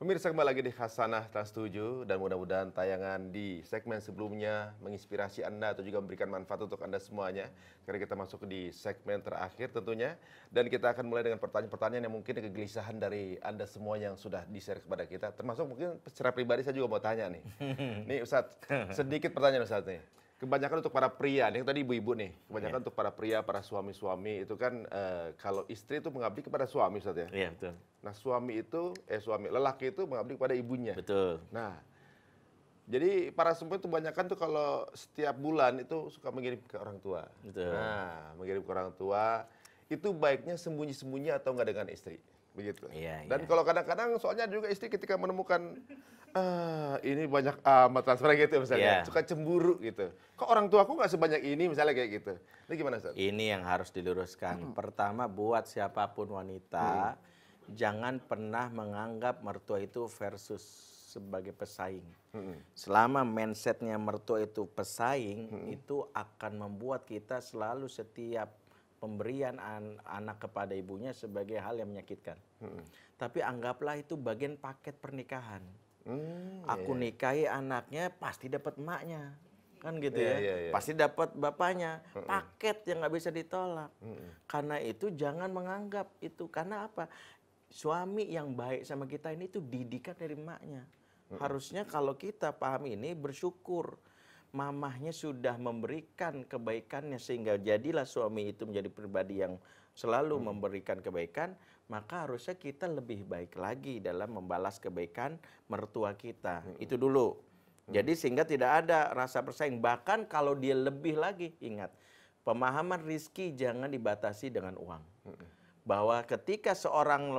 Pemirsa, kembali lagi di Hasanah Trans 7 dan mudah-mudahan tayangan di segmen sebelumnya menginspirasi Anda atau juga memberikan manfaat untuk Anda semuanya. Karena kita masuk di segmen terakhir tentunya dan kita akan mulai dengan pertanyaan-pertanyaan yang mungkin kegelisahan dari Anda semua yang sudah di-share kepada kita. Termasuk mungkin secara pribadi saya juga mau tanya nih. Nih Ustadz, sedikit pertanyaan Ustadz nih. Kebanyakan untuk para pria, nih tadi ibu-ibu nih, kebanyakan untuk para pria, para suami-suami itu kan kalau istri itu mengabdi kepada suami Ustadz ya. Iya, betul. Nah lelaki itu mengabdi kepada ibunya. Betul. Nah, jadi para semua itu kebanyakan tuh kalau setiap bulan itu suka mengirim ke orang tua. Betul. Nah, mengirim ke orang tua itu baiknya sembunyi-sembunyi atau enggak dengan istri, begitu. Iya, Dan iya. kalau kadang-kadang soalnya juga istri ketika menemukan ini banyak amat transfer gitu misalnya, Iya. suka cemburu gitu. Kok orang tuaku nggak sebanyak ini misalnya kayak gitu. Ini gimana Ustaz? Ini yang harus diluruskan. Pertama, buat siapapun wanita, jangan pernah menganggap mertua itu versus sebagai pesaing. Selama mindsetnya mertua itu pesaing, itu akan membuat kita selalu setiap pemberian anak kepada ibunya sebagai hal yang menyakitkan. Tapi anggaplah itu bagian paket pernikahan. Aku nikahi anaknya pasti dapat emaknya, kan gitu ya. Pasti dapat bapaknya, paket yang nggak bisa ditolak. Karena itu jangan menganggap itu, karena apa? Suami yang baik sama kita ini itu didikan dari emaknya. Harusnya kalau kita paham ini, bersyukur mamahnya sudah memberikan kebaikannya sehingga jadilah suami itu menjadi pribadi yang selalu memberikan kebaikan, maka harusnya kita lebih baik lagi dalam membalas kebaikan mertua kita. Itu dulu. Jadi sehingga tidak ada rasa bersaing. Bahkan kalau dia lebih lagi, ingat, pemahaman rizki jangan dibatasi dengan uang. Bahwa ketika seorang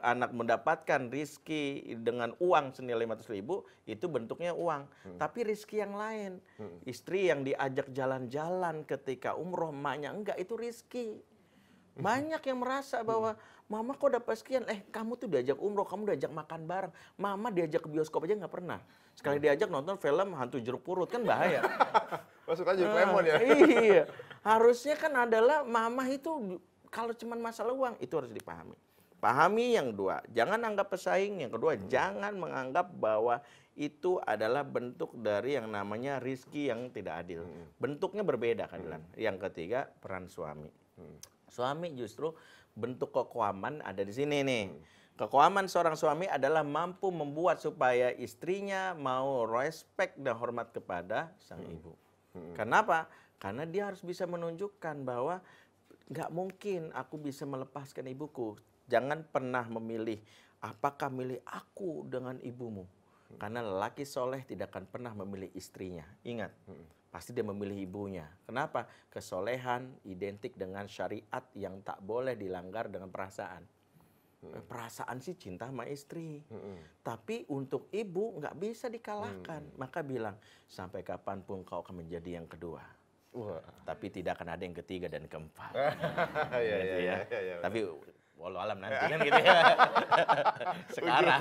anak mendapatkan rizki dengan uang senilai 500.000, itu bentuknya uang. Tapi rizki yang lain, istri yang diajak jalan-jalan ketika umroh, emaknya enggak, itu rizki. Banyak yang merasa bahwa mama kok dapat sekian, kamu tuh diajak umroh, kamu diajak makan bareng, mama diajak ke bioskop aja nggak pernah. Sekali diajak nonton film hantu jeruk purut, kan bahaya. Masuk aja lemon ya. Iya, harusnya kan adalah mama itu kalau cuma masalah uang itu harus dipahami. Pahami yang dua, jangan anggap pesaing. Yang kedua, jangan menganggap bahwa itu adalah bentuk dari yang namanya rizki yang tidak adil. Bentuknya berbeda kan. Yang ketiga, peran suami. Suami justru bentuk kekoaman ada di sini nih. Kekoaman seorang suami adalah mampu membuat supaya istrinya mau respect dan hormat kepada sang ibu. Kenapa? Karena dia harus bisa menunjukkan bahwa nggak mungkin aku bisa melepaskan ibuku. Jangan pernah memilih apakah milih aku dengan ibumu. Karena lelaki soleh tidak akan pernah memilih istrinya. Ingat, pasti dia memilih ibunya. Kenapa? Kesolehan identik dengan syariat yang tak boleh dilanggar dengan perasaan. Perasaan sih cinta sama istri. Tapi untuk ibu nggak bisa dikalahkan. Maka bilang, sampai kapanpun kau akan menjadi yang kedua. Tapi tidak akan ada yang ketiga dan keempat. Gitu ya. Tapi walau alam nanti kan gitu ya. Sekarang.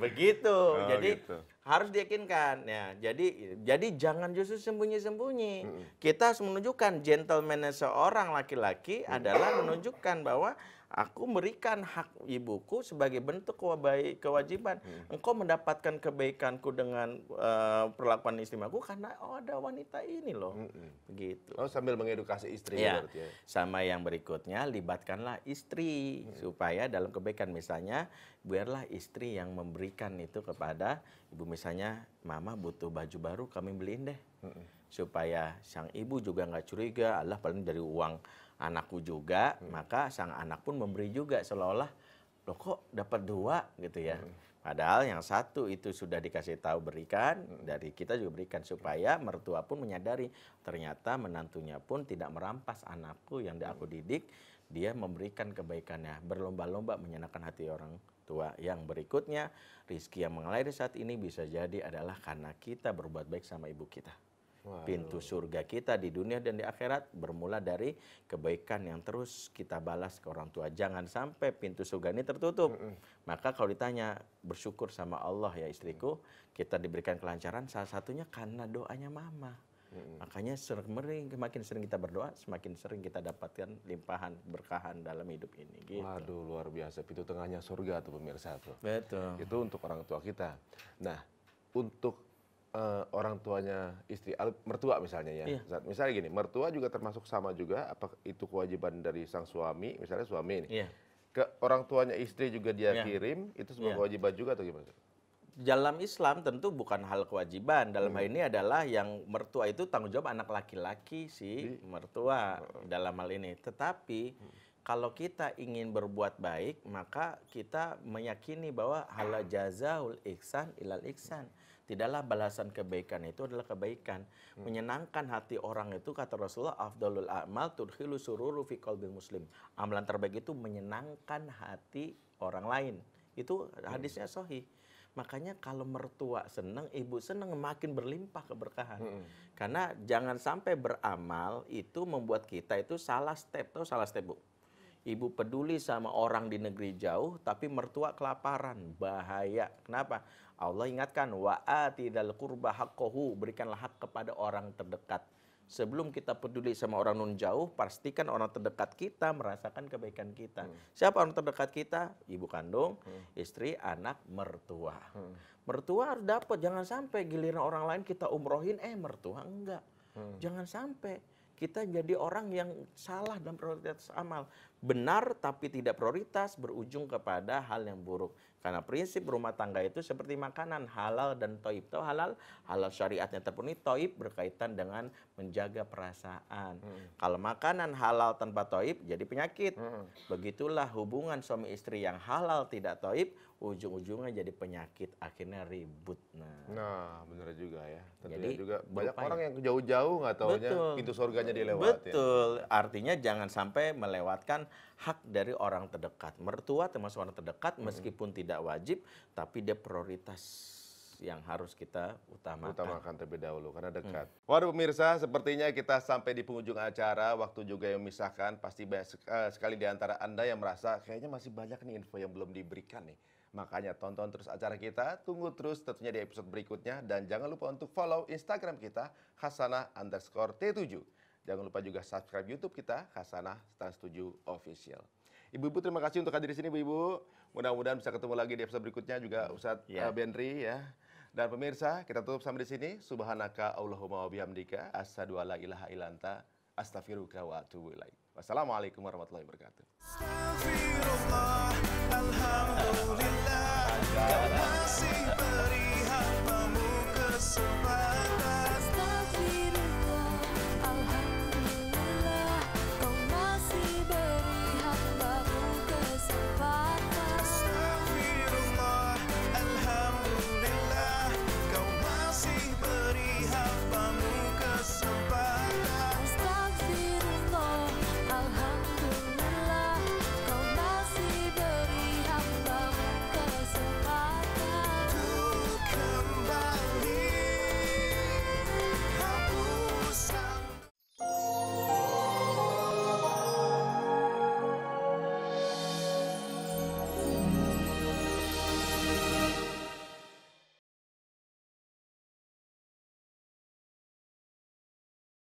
Begitu. Jadi gitu. harus diyakinkan. Ya, jadi jangan justru sembunyi-sembunyi. Kita harus menunjukkan gentleman seorang laki-laki adalah menunjukkan bahwa aku memberikan hak ibuku sebagai bentuk kewajiban. Engkau mendapatkan kebaikanku dengan perlakuan istrimaku karena ada wanita ini loh. Begitu. Oh, sambil mengedukasi istri Ya, berarti ya. sama yang berikutnya, libatkanlah istri supaya dalam kebaikan. Misalnya, biarlah istri yang memberikan itu kepada ibu. Misalnya, mama butuh baju baru, kami beliin deh. Supaya sang ibu juga nggak curiga, Allah paling dari uang anakku juga, maka sang anak pun memberi juga, seolah-olah loh kok dapat dua gitu ya. Padahal yang satu itu sudah dikasih tahu berikan, dari kita juga berikan, supaya mertua pun menyadari ternyata menantunya pun tidak merampas anakku yang aku didik, dia memberikan kebaikannya, berlomba-lomba menyenangkan hati orang tua. Yang berikutnya, rizki yang mengalir saat ini bisa jadi adalah karena kita berbuat baik sama ibu kita. Pintu surga kita di dunia dan di akhirat bermula dari kebaikan yang terus kita balas ke orang tua. Jangan sampai pintu surga ini tertutup. Maka kalau ditanya, bersyukur sama Allah ya istriku, kita diberikan kelancaran, salah satunya karena doanya mama. Makanya semakin sering kita berdoa, semakin sering kita dapatkan limpahan, berkahan dalam hidup ini. Gitu. Waduh, luar biasa. Pintu tengahnya surga tuh pemirsa tuh. Betul. Itu untuk orang tua kita. Nah, untuk orang tuanya istri, mertua misalnya ya. Iya. Misalnya gini, mertua juga termasuk sama juga, apa itu kewajiban dari sang suami, misalnya suami ini. Iya. Ke orang tuanya istri juga dia Iya. kirim, itu sebuah Iya. kewajiban juga atau gimana? Dalam Islam tentu bukan hal kewajiban. Dalam hal ini adalah yang mertua itu tanggung jawab anak laki-laki si mertua dalam hal ini. Tetapi kalau kita ingin berbuat baik, maka kita meyakini bahwa hala jazaul ihsan ilal ihsan. Tidaklah balasan kebaikan itu adalah kebaikan. Menyenangkan hati orang itu, kata Rasulullah, afdalul a'mal tudkhilu sururu fi qalbil muslim. Amalan terbaik itu menyenangkan hati orang lain. Itu hadisnya sahih. Makanya kalau mertua senang, ibu senang, makin berlimpah keberkahan. Karena jangan sampai beramal itu membuat kita itu salah step. Tahu salah step, Bu? Ibu peduli sama orang di negeri jauh, tapi mertua kelaparan. Bahaya. Kenapa? Allah ingatkan, wa'ati dzal qurba haqqahu, berikanlah hak kepada orang terdekat. Sebelum kita peduli sama orang nun jauh, pastikan orang terdekat kita merasakan kebaikan kita. Siapa orang terdekat kita? Ibu kandung, istri, anak, mertua. Mertua harus dapat, jangan sampai giliran orang lain kita umrohin, mertua enggak. Jangan sampai kita jadi orang yang salah dalam prioritas amal. Benar tapi tidak prioritas, berujung kepada hal yang buruk. Karena prinsip rumah tangga itu seperti makanan, halal dan toib. Tahu halal? Halal syariatnya terpenuhi, toib berkaitan dengan menjaga perasaan. Kalau makanan halal tanpa toib, jadi penyakit. Begitulah hubungan suami istri yang halal tidak toib, ujung-ujungnya jadi penyakit, akhirnya ribut. Nah, benar juga ya. Tentunya Jadi, juga banyak berupaya. orang yang jauh-jauh nggak taunya Betul. pintu surganya dilewati. Betul. Artinya jangan sampai melewatkan hak dari orang terdekat. Mertua termasuk orang terdekat meskipun tidak wajib, tapi dia prioritas yang harus kita utamakan. Utamakan terlebih dahulu karena dekat. Waduh pemirsa, sepertinya kita sampai di penghujung acara. Waktu juga yang memisahkan. Pasti banyak sekali di antara Anda yang merasa kayaknya masih banyak nih info yang belum diberikan nih. Makanya tonton terus acara kita, tunggu terus tentunya di episode berikutnya. Dan jangan lupa untuk follow Instagram kita, Hasanah_T7. Jangan lupa juga subscribe YouTube kita, Hasanah Trans 7 Official. Ibu-ibu terima kasih untuk hadir di sini, Ibu-ibu. Mudah-mudahan bisa ketemu lagi di episode berikutnya juga Ustadz Benri ya. Dan pemirsa, kita tutup sampai di sini. Subhanaka Allahumma wa bihamdika, asyhadu alla ilaha illa anta, astaghfiruka wa atubu ilaik. Wassalamualaikum warahmatullahi wabarakatuh. Astaghfirullah, alhamdulillah.